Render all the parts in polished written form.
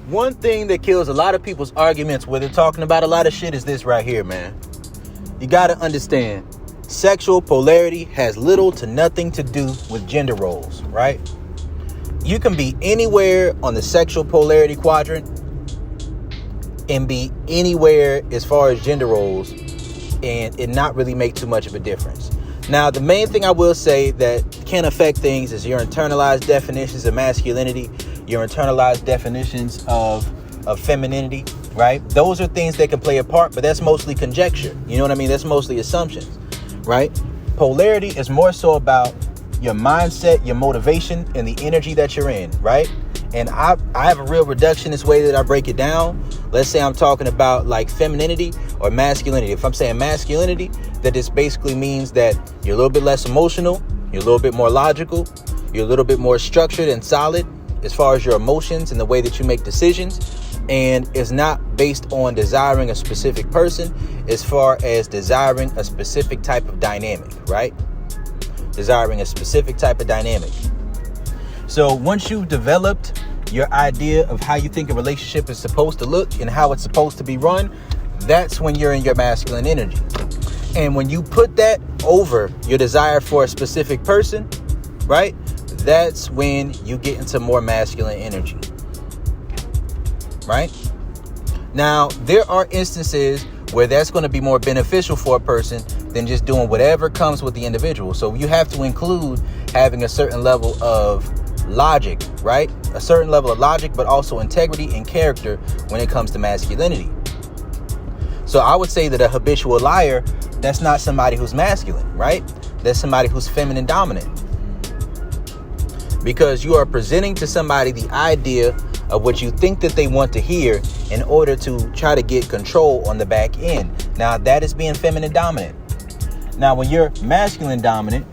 One thing that kills a lot of people's arguments where they're talking about a lot of shit is this right here, man. You got to understand, sexual polarity has little to nothing to do with gender roles, right? You can be anywhere on the sexual polarity quadrant and be anywhere as far as gender roles and it not really make too much of a difference. Now, the main thing I will say that can affect things is your internalized definitions of masculinity, your internalized definitions of femininity, right? Those are things that can play a part, but that's mostly conjecture. You know what I mean? That's mostly assumptions, right? Polarity is more so about your mindset, your motivation, and the energy that you're in, right? And I have a real reductionist way that I break it down. Let's say I'm talking about like femininity or masculinity. If I'm saying masculinity, that this basically means that you're a little bit less emotional, you're a little bit more logical, you're a little bit more structured and solid as far as your emotions and the way that you make decisions. And it's not based on desiring a specific person as far as desiring a specific type of dynamic, right? Desiring a specific type of dynamic. So once you've developed your idea of how you think a relationship is supposed to look and how it's supposed to be run, that's when you're in your masculine energy. And when you put that over your desire for a specific person, right? That's when you get into more masculine energy, right? Now, there are instances where that's going to be more beneficial for a person than just doing whatever comes with the individual. So you have to include having a certain level of logic, right? A certain level of logic, but also integrity and character when it comes to masculinity. So I would say that a habitual liar, that's not somebody who's masculine, right? That's somebody who's feminine dominant. Because you are presenting to somebody the idea of what you think that they want to hear in order to try to get control on the back end. Now, that is being feminine dominant. Now, when you're masculine dominant,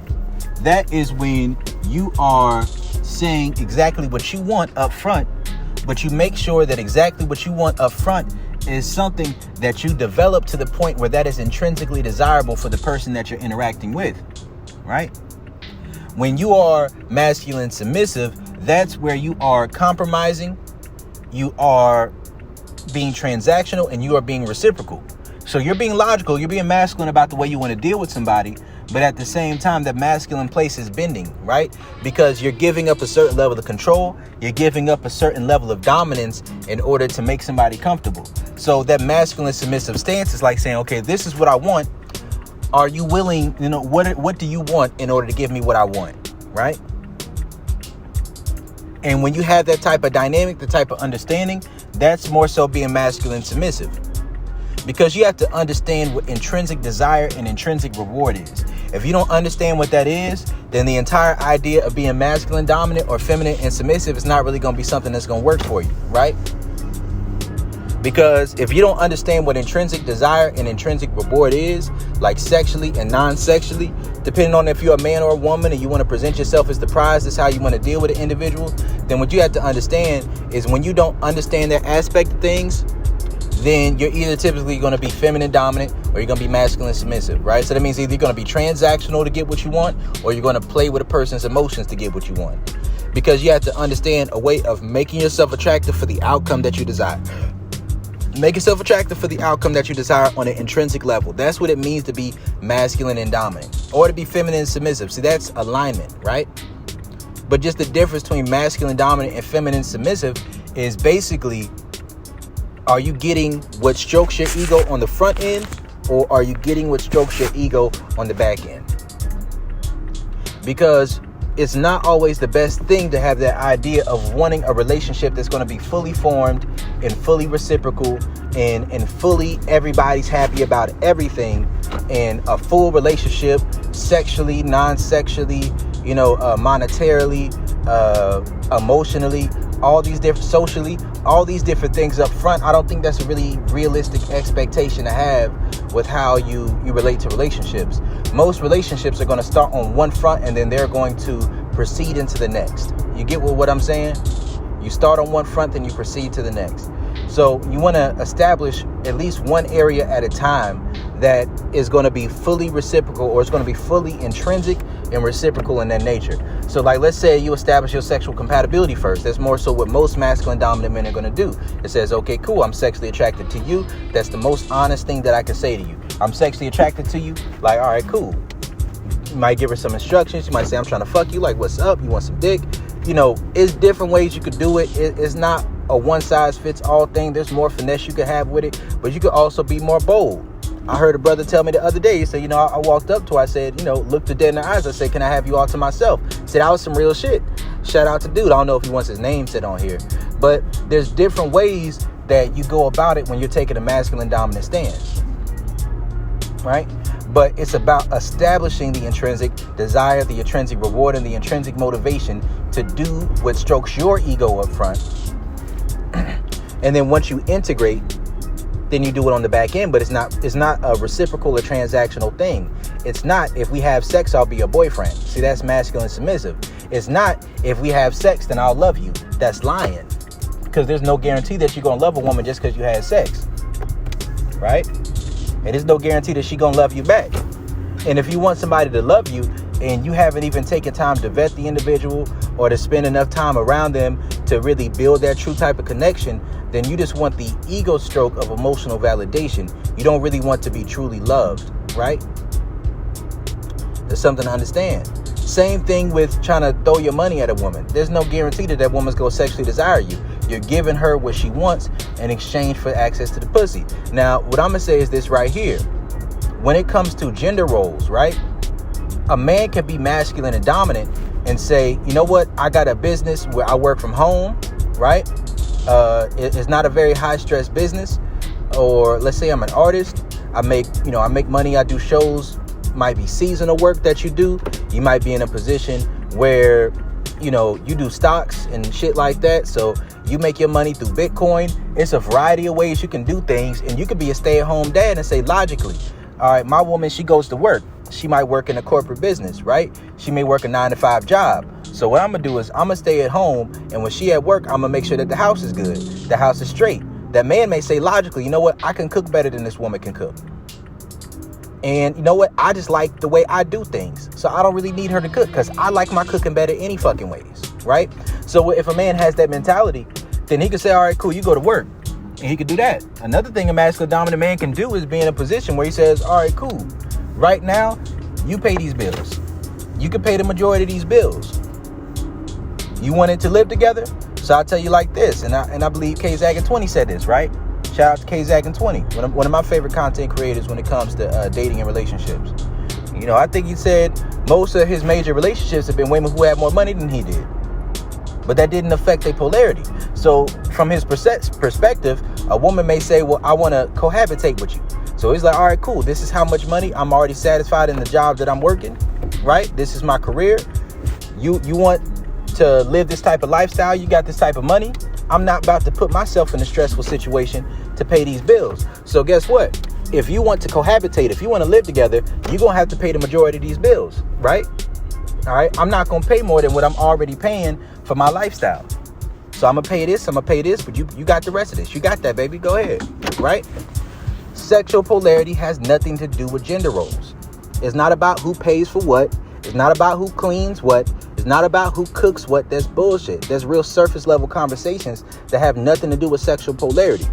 that is when you are saying exactly what you want up front, but you make sure that exactly what you want up front is something that you develop to the point where that is intrinsically desirable for the person that you're interacting with, right? When you are masculine submissive, that's where you are compromising, you are being transactional, and you are being reciprocal. So you're being logical, you're being masculine about the way you want to deal with somebody, but at the same time, that masculine place is bending, right? Because you're giving up a certain level of control, you're giving up a certain level of dominance in order to make somebody comfortable. So that masculine submissive stance is like saying, okay, this is what I want. Are you willing, what do you want in order to give me what I want, right? And when you have that type of dynamic, the type of understanding, that's more so being masculine submissive. Because you have to understand what intrinsic desire and intrinsic reward is. If you don't understand what that is, then the entire idea of being masculine dominant or feminine and submissive is not really going to be something that's going to work for you, right? Because if you don't understand what intrinsic desire and intrinsic reward is, like sexually and non-sexually, depending on if you're a man or a woman and you want to present yourself as the prize, that's how you want to deal with an individual, then what you have to understand is when you don't understand that aspect of things, then you're either typically going to be feminine dominant or you're going to be masculine submissive, right? So that means either you're going to be transactional to get what you want or you're going to play with a person's emotions to get what you want. Because you have to understand a way of making yourself attractive for the outcome that you desire. Make yourself attractive for the outcome that you desire on an intrinsic level. That's what it means to be masculine and dominant, or to be feminine and submissive. See, that's alignment, right? But just the difference between masculine dominant and feminine submissive is basically, are you getting what strokes your ego on the front end, or are you getting what strokes your ego on the back end? Because it's not always the best thing to have that idea of wanting a relationship that's going to be fully formed and fully reciprocal and fully everybody's happy about everything, and a full relationship sexually, non-sexually, monetarily, emotionally, all these different socially, all these different things up front. I don't think that's a really realistic expectation to have with how you relate to relationships. Most relationships are going to start on one front and then they're going to proceed into the next. You get what I'm saying? You start on one front, then you proceed to the next. So you want to establish at least one area at a time that is going to be fully reciprocal, or it's going to be fully intrinsic and reciprocal in their nature. So like, let's say you establish your sexual compatibility first. That's more so what most masculine dominant men are going to do. It says, okay, cool, I'm sexually attracted to you. That's the most honest thing that I can say to you. I'm sexually attracted to you. Like, all right, cool. You might give her some instructions. You might say, I'm trying to fuck you. Like, what's up? You want some dick? You know, it's different ways you could do it. It's not a one size fits all thing. There's more finesse you could have with it, but you could also be more bold. I heard a brother tell me the other day, he said, you know, I walked up to her, I said, you know, looked her dead in the eyes. I said, can I have you all to myself? He said, that was some real shit. Shout out to dude. I don't know if he wants his name said on here, but there's different ways that you go about it when you're taking a masculine dominant stance, right? But it's about establishing the intrinsic desire, the intrinsic reward, and the intrinsic motivation to do what strokes your ego up front. And then once you integrate, then you do it on the back end. But it's not a reciprocal or transactional thing. It's not, if we have sex, I'll be your boyfriend. See, that's masculine submissive. It's not, if we have sex, then I'll love you. That's lying. Because there's no guarantee that you're going to love a woman just because you had sex. Right? And there's no guarantee that she's going to love you back. And if you want somebody to love you and you haven't even taken time to vet the individual or to spend enough time around them to really build that true type of connection, then you just want the ego stroke of emotional validation. You don't really want to be truly loved, right? There's something to understand. Same thing with trying to throw your money at a woman. There's no guarantee that woman's going to sexually desire you. You're giving her what she wants in exchange for access to the pussy. Now, what I'm going to say is this right here. When it comes to gender roles, right? A man can be masculine and dominant and say, you know what? I got a business where I work from home, right? It's not a very high stress business. Or let's say I'm an artist. I make money. I do shows. Might be seasonal work that you do. You might be in a position where, you know, you do stocks and shit like that. So you make your money through Bitcoin. It's a variety of ways you can do things. And you could be a stay-at-home dad and say, logically, all right, my woman, she goes to work. She might work in a corporate business, right? She may work a 9-to-5 job. So what I'm going to do is I'm going to stay at home. And when she at work, I'm going to make sure that the house is good. The house is straight. That man may say logically, you know what? I can cook better than this woman can cook. And you know what? I just like the way I do things. So I don't really need her to cook because I like my cooking better any fucking ways, right? So if a man has that mentality, then he can say, all right, cool, you go to work. And he could do that. Another thing a masculine dominant man can do is be in a position where he says, all right, cool. Right now, you pay these bills. You can pay the majority of these bills. You wanted to live together? So I'll tell you like this. And I believe K-Zag and 20 said this, right? Shout out to K-Zag and 20. One of my favorite content creators when it comes to dating and relationships. You know, I think he said most of his major relationships have been women who had more money than he did. But that didn't affect their polarity. So from his perspective, a woman may say, well, I want to cohabitate with you. So he's like, all right, cool. This is how much money. I'm already satisfied in the job that I'm working, right? This is my career. You want to live this type of lifestyle. You got this type of money. I'm not about to put myself in a stressful situation to pay these bills. So guess what? If you want to cohabitate, if you want to live together, you're going to have to pay the majority of these bills, right? All right. I'm not going to pay more than what I'm already paying for my lifestyle. So I'm going to pay this, but you got the rest of this. You got that, baby. Go ahead. Right? Sexual polarity has nothing to do with gender roles. It's not about who pays for what. It's not about who cleans what. It's not about who cooks what. That's bullshit. That's real surface level conversations that have nothing to do with sexual polarity.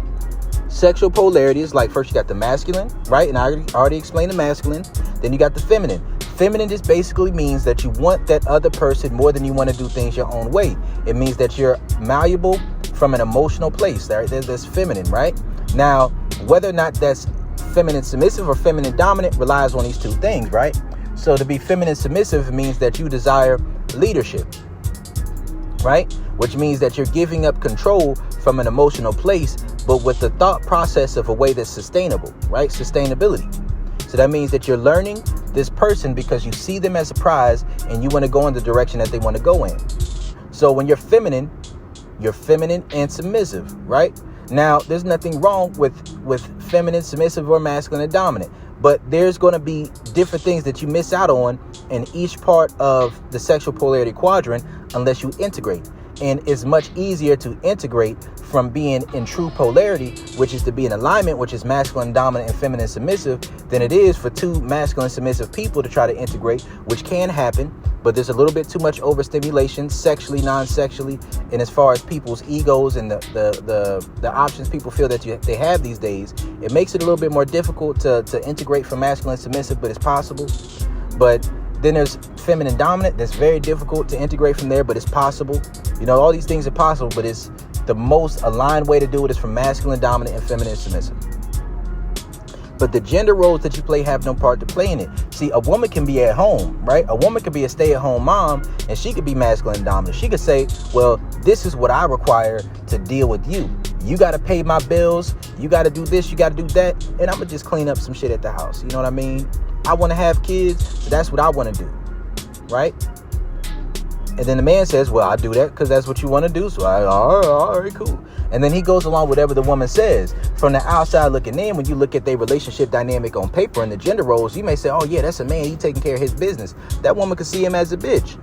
Sexual polarity is like, first you got the masculine, right? And I already explained the masculine. Then you got the feminine. Feminine just basically means that you want that other person more than you want to do things your own way. It means that you're malleable from an emotional place. Right? That's feminine, right? Now, whether or not that's feminine submissive or feminine dominant relies on these two things, right? So to be feminine submissive means that you desire leadership, right? Which means that you're giving up control from an emotional place, but with the thought process of a way that's sustainable, right? Sustainability. So that means that you're learning this person because you see them as a prize and you want to go in the direction that they want to go in. So when you're feminine and submissive, right? Now, there's nothing wrong with feminine, submissive, or masculine and dominant. But there's going to be different things that you miss out on in each part of the sexual polarity quadrant unless you integrate. And it's much easier to integrate from being in true polarity, which is to be in alignment, which is masculine dominant and feminine submissive, than it is for two masculine submissive people to try to integrate, which can happen, but there's a little bit too much overstimulation, sexually, non-sexually, and as far as people's egos and the options people feel that they have these days, it makes it a little bit more difficult to integrate from masculine submissive, but it's possible. But then there's feminine dominant. That's very difficult to integrate from there, but it's possible. You know, all these things are possible, but it's the most aligned way to do it is from masculine dominant and feminine submissive. But the gender roles that you play have no part to play in it. See, a woman can be at home, right? A woman could be a stay-at-home mom, and she could be masculine and dominant. She could say, well, this is what I require to deal with you. You got to pay my bills. You got to do this. You got to do that. And I'm going to just clean up some shit at the house. You know what I mean? I want to have kids. So that's what I want to do, right? And then the man says, well, I do that because that's what you want to do. So all right, cool. And then he goes along with whatever the woman says. From the outside looking in, when you look at their relationship dynamic on paper and the gender roles, you may say, oh, yeah, that's a man. He's taking care of his business. That woman could see him as a bitch.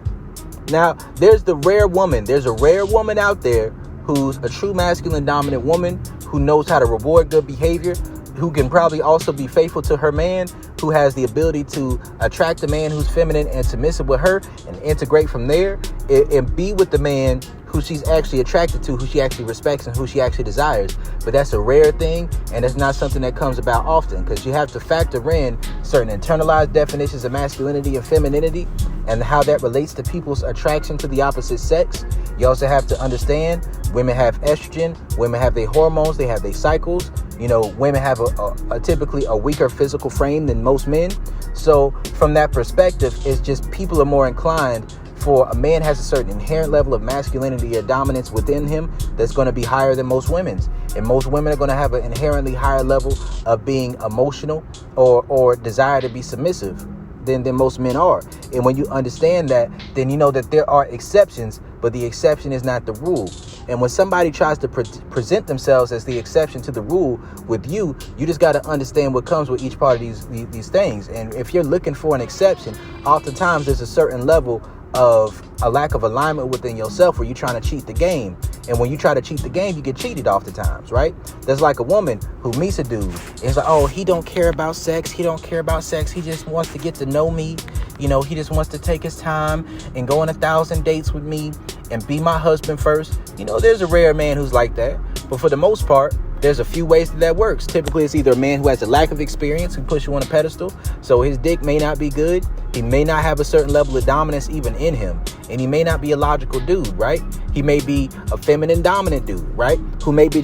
Now, there's the rare woman. There's a rare woman out there who's a true masculine dominant woman who knows how to reward good behavior, who can probably also be faithful to her man, who has the ability to attract a man who's feminine and submissive with her and integrate from there and be with the man who she's actually attracted to, who she actually respects and who she actually desires. But that's a rare thing, and it's not something that comes about often, because you have to factor in certain internalized definitions of masculinity and femininity and how that relates to people's attraction to the opposite sex. You also have to understand women have estrogen, women have their hormones, they have their cycles. You know, women have a typically a weaker physical frame than most men. So from that perspective, it's just people are more inclined for a man has a certain inherent level of masculinity or dominance within him that's going to be higher than most women's. And most women are going to have an inherently higher level of being emotional or desire to be submissive than most men are. And when you understand that, then you know that there are exceptions, but the exception is not the rule. And when somebody tries to present themselves as the exception to the rule with you, you just got to understand what comes with each part of these things. And if you're looking for an exception, oftentimes there's a certain level of a lack of alignment within yourself where you're trying to cheat the game. And when you try to cheat the game, you get cheated oftentimes, right? There's like a woman who meets a dude. It's like, oh, he don't care about sex. He don't care about sex. He just wants to get to know me. You know, he just wants to take his time and go on 1,000 dates with me and be my husband first. You know, there's a rare man who's like that. But for the most part, there's a few ways that works. Typically, it's either a man who has a lack of experience who puts you on a pedestal. So his dick may not be good. He may not have a certain level of dominance even in him. And he may not be a logical dude, right? He may be a feminine dominant dude, right? Who may be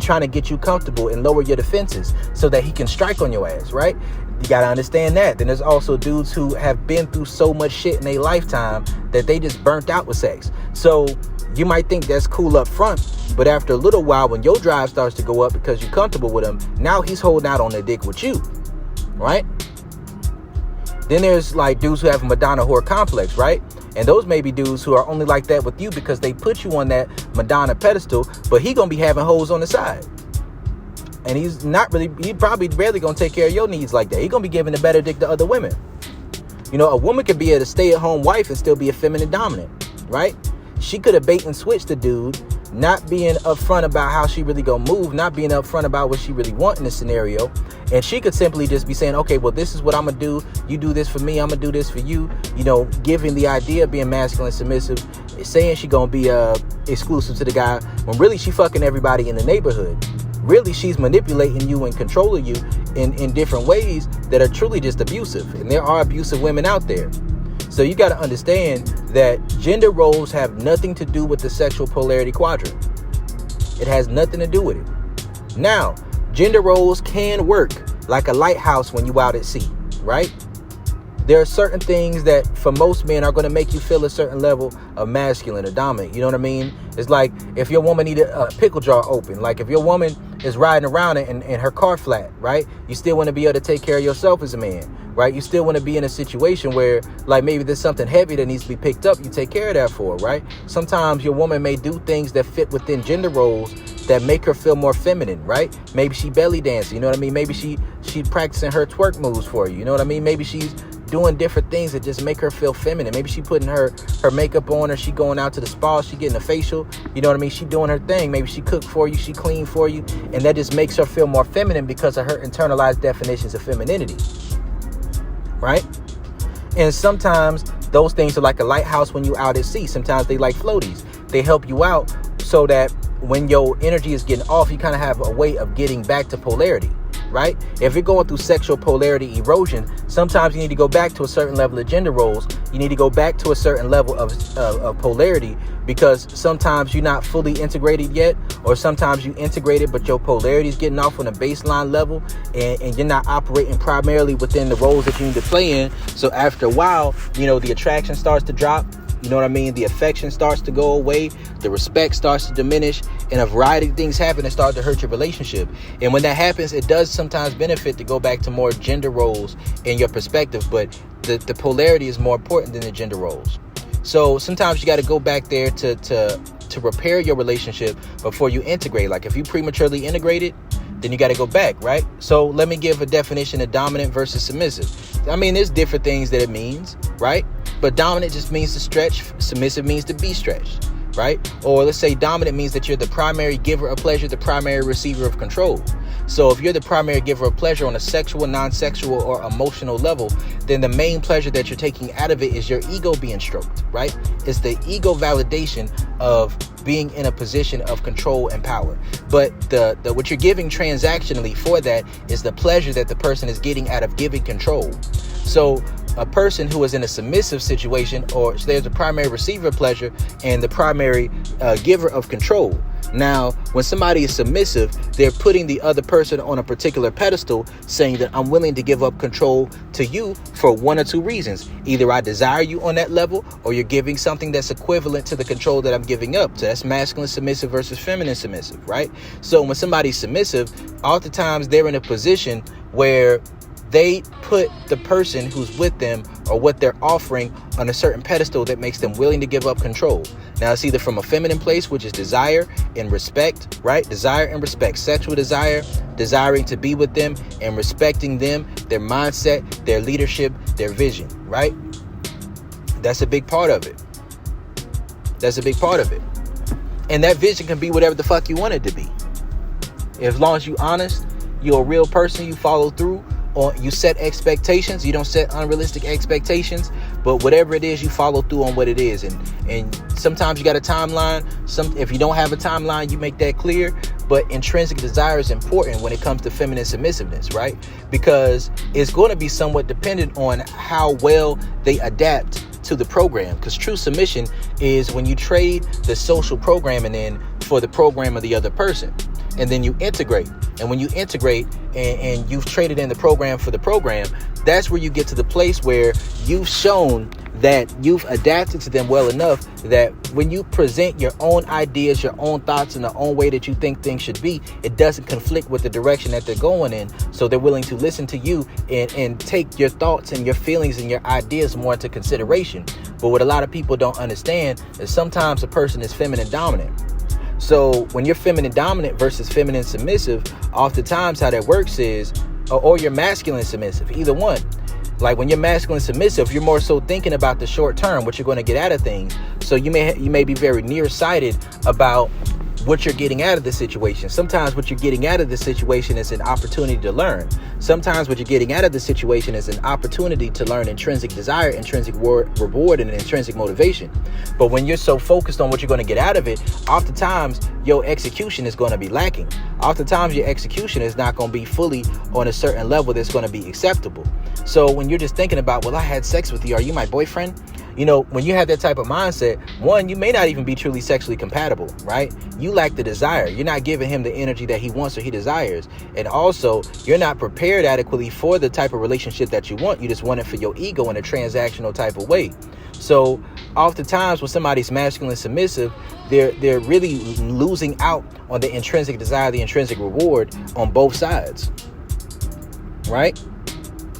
trying to get you comfortable and lower your defenses so that he can strike on your ass, right? You got to understand that. Then there's also dudes who have been through so much shit in their lifetime that they just burnt out with sex. So you might think that's cool up front, but after a little while, when your drive starts to go up because you're comfortable with him, now he's holding out on the dick with you, right? Then there's like dudes who have a Madonna whore complex, right? And those may be dudes who are only like that with you because they put you on that Madonna pedestal, but he gonna be having hoes on the side. And he probably barely gonna take care of your needs like that. He gonna be giving a better dick to other women. You know, a woman could be a stay-at-home wife and still be a feminine dominant, right? She could have bait and switched the dude, not being upfront about how she really gonna move, not being upfront about what she really want in the scenario. And she could simply just be saying, okay, well, this is what I'm gonna do. You do this for me, I'm gonna do this for you. You know, giving the idea of being masculine submissive, saying she gonna be exclusive to the guy, when really she fucking everybody in the neighborhood. Really, she's manipulating you and controlling you in different ways that are truly just abusive. And there are abusive women out there. So you got to understand that gender roles have nothing to do with the sexual polarity quadrant. It has nothing to do with it. Now, gender roles can work like a lighthouse when you out at sea, right? There are certain things that for most men are going to make you feel a certain level of masculine or dominant. You know what I mean? It's like if your woman need a pickle jar open, like if your woman is riding around it and her car flat, right? You still want to be able to take care of yourself as a man, right? You still want to be in a situation where like maybe there's something heavy that needs to be picked up. You take care of that for her, right? Sometimes your woman may do things that fit within gender roles that make her feel more feminine, right? Maybe she belly dancing, you know what I mean? Maybe she practicing her twerk moves for you, you know what I mean? Maybe she's doing different things that just make her feel feminine. Maybe she putting her makeup on, or she going out to the spa, she getting a facial, you know what I mean? She doing her thing. Maybe she cook for you, she clean for you, and that just makes her feel more feminine because of her internalized definitions of femininity, right? And sometimes those things are like a lighthouse when you out at sea. Sometimes they like floaties. They help you out so that when your energy is getting off, you kind of have a way of getting back to polarity, right? If you're going through sexual polarity erosion, sometimes you need to go back to a certain level of gender roles. You need to go back to a certain level of polarity, because sometimes you're not fully integrated yet, or sometimes you integrated but your polarity is getting off on a baseline level, and you're not operating primarily within the roles that you need to play in. So after a while, you know, the attraction starts to drop. You know what I mean? The affection starts to go away. The respect starts to diminish. And a variety of things happen that start to hurt your relationship. And when that happens, it does sometimes benefit to go back to more gender roles in your perspective. But the polarity is more important than the gender roles. So sometimes you got to go back there to repair your relationship before you integrate. Like if you prematurely integrated, then you got to go back, right? So let me give a definition of dominant versus submissive. I mean, there's different things that it means, right? But dominant just means to stretch. Submissive means to be stretched, right? Or let's say dominant means that you're the primary giver of pleasure, the primary receiver of control. So if you're the primary giver of pleasure on a sexual, non-sexual, or emotional level, then the main pleasure that you're taking out of it is your ego being stroked, right? It's the ego validation of being in a position of control and power. But the what you're giving transactionally for that is the pleasure that the person is getting out of giving control. So a person who is in a submissive situation, or there's a primary receiver of pleasure and the primary giver of control. Now, when somebody is submissive, they're putting the other person on a particular pedestal, saying that I'm willing to give up control to you for one or two reasons. Either I desire you on that level, or you're giving something that's equivalent to the control that I'm giving up. So that's masculine submissive versus feminine submissive, right? So when somebody's submissive, oftentimes they're in a position where they put the person who's with them or what they're offering on a certain pedestal that makes them willing to give up control. Now, it's either from a feminine place, which is desire and respect, right? Desire and respect, sexual desire, desiring to be with them and respecting them, their mindset, their leadership, their vision, right? That's a big part of it. That's a big part of it. And that vision can be whatever the fuck you want it to be. As long as you're honest, you're a real person, you follow through, or you set expectations. You don't set unrealistic expectations, but whatever it is, you follow through on what it is. And sometimes you got a timeline. If you don't have a timeline, you make that clear. But intrinsic desire is important when it comes to feminine submissiveness, right? Because it's going to be somewhat dependent on how well they adapt to the program. Because true submission is when you trade the social programming in for the program of the other person. And then you integrate. And when you integrate and you've traded in the program for the program, that's where you get to the place where you've shown that you've adapted to them well enough that when you present your own ideas, your own thoughts, in the own way that you think things should be, it doesn't conflict with the direction that they're going in. So they're willing to listen to you and take your thoughts and your feelings and your ideas more into consideration. But what a lot of people don't understand is sometimes a person is feminine dominant. So when you're feminine dominant versus feminine submissive, oftentimes how that works is, or you're masculine submissive, either one. Like when you're masculine submissive, you're more so thinking about the short term, what you're going to get out of things. So you may be very nearsighted about what you're getting out of the situation. Sometimes what you're getting out of the situation is an opportunity to learn. Sometimes what you're getting out of the situation is an opportunity to learn intrinsic desire, intrinsic reward, and intrinsic motivation. But when you're so focused on what you're going to get out of it, oftentimes your execution is going to be lacking. Oftentimes your execution is not going to be fully on a certain level that's going to be acceptable. So when you're just thinking about, well, I had sex with you, are you my boyfriend? You know, when you have that type of mindset, one, you may not even be truly sexually compatible, right? You lack the desire. You're not giving him the energy that he wants or he desires. And also, you're not prepared adequately for the type of relationship that you want. You just want it for your ego in a transactional type of way. So oftentimes when somebody's masculine submissive, they're really losing out on the intrinsic desire, the intrinsic reward on both sides, right?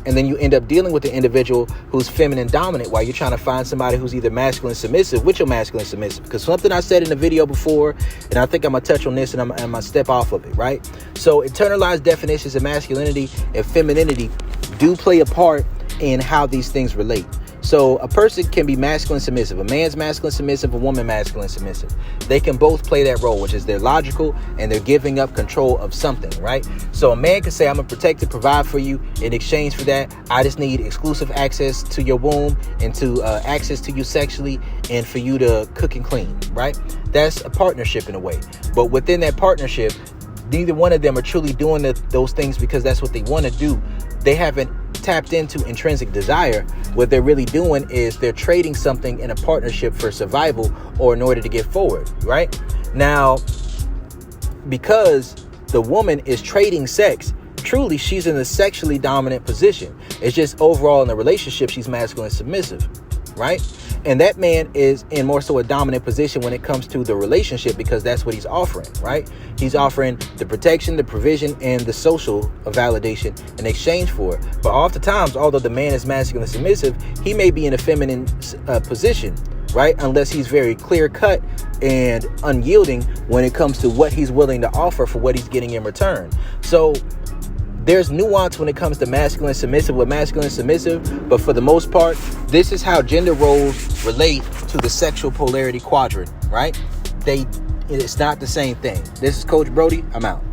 And then you end up dealing with the individual who's feminine dominant while you're trying to find somebody who's either masculine submissive with your masculine submissive. Because something I said in the video before, and I think I'm going to touch on this and I'm going to step off of it, right? So internalized definitions of masculinity and femininity do play a part in how these things relate. So a person can be masculine submissive. A man's masculine submissive, a woman masculine submissive. They can both play that role, which is they're logical and they're giving up control of something, right? So a man can say, I'm gonna protect and provide for you. In exchange for that, I just need exclusive access to your womb and to access to you sexually and for you to cook and clean, right? That's a partnership in a way. But within that partnership, neither one of them are truly doing those things because that's what they want to do. They haven't tapped into intrinsic desire. What they're really doing is they're trading something in a partnership for survival or in order to get forward, right? Now, because the woman is trading sex, truly she's in a sexually dominant position. It's just overall in the relationship, she's masculine submissive, right? And that man is in more so a dominant position when it comes to the relationship because that's what he's offering, right? He's offering the protection, the provision, and the social validation in exchange for it. But oftentimes, although the man is masculine submissive, he may be in a feminine position, right? Unless he's very clear cut and unyielding when it comes to what he's willing to offer for what he's getting in return. So there's nuance when it comes to masculine submissive with masculine submissive, but for the most part, this is how gender roles relate to the sexual polarity quadrant, right? It's not the same thing. This is Coach Brody. I'm out.